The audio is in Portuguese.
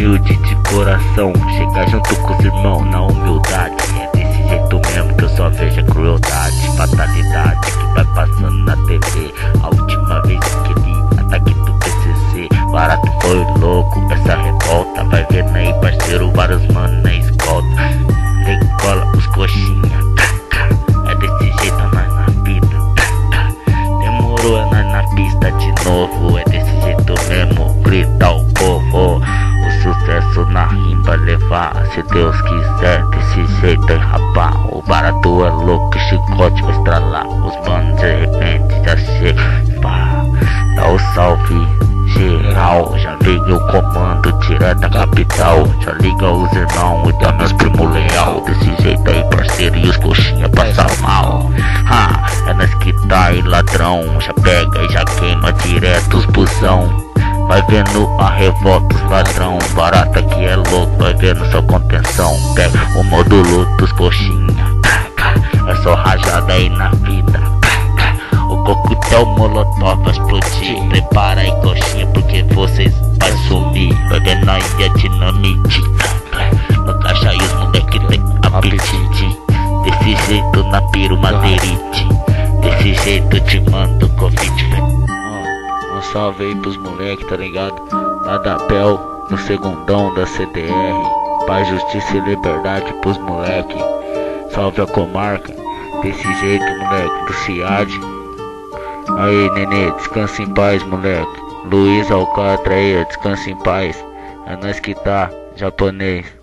humilde de coração, chegar junto com os irmãos na humildade. É desse jeito mesmo que eu só vejo a crueldade, fatalidade que vai passando na TV. A última vez que li ataque do PCC, barato foi louco, essa revolta. Vai vendo aí, parceiro, vários mano na escolta. Decola os coxinha, é desse jeito nós na vida. Demorou, é nós na pista de novo. É desse jeito mesmo, grita o povo. O sucesso na rima vai levar, se Deus quiser, desse jeito aí, rapá. O barato é louco, o chicote vai estralar. Os manos de repente já chega, pá, dá o salve geral. Já veio o comando direto da capital. Já liga os irmãos e dá meus primos leal. Desse jeito aí, parceiro, e os coxinha passam mal. É nós que tá aí, ladrão. Já pega e já queima direto os busão. Vai vendo a revolta, os ladrão. Barata que é louco, vai vendo sua contenção. Pega o módulo dos coxinha, é só rajada aí na vida. O coquetel molotov vai explodir. Prepara aí, coxinha, porque vocês vai sumir. Vai vendo aí a dinamite. No caixa aí os moleque tem apetite. Desse jeito na piro madeirite. Desse jeito te mando convite. Um salve aí pros moleque, tá ligado? Lá da Bel, no segundão da CDR. Paz, justiça e liberdade pros moleque. Salve a comarca. Desse jeito, moleque, do Ciad. Aí, nenê, descansa em paz, moleque. Luiz Alcatra aí, descansa em paz. É nós que tá, japonês.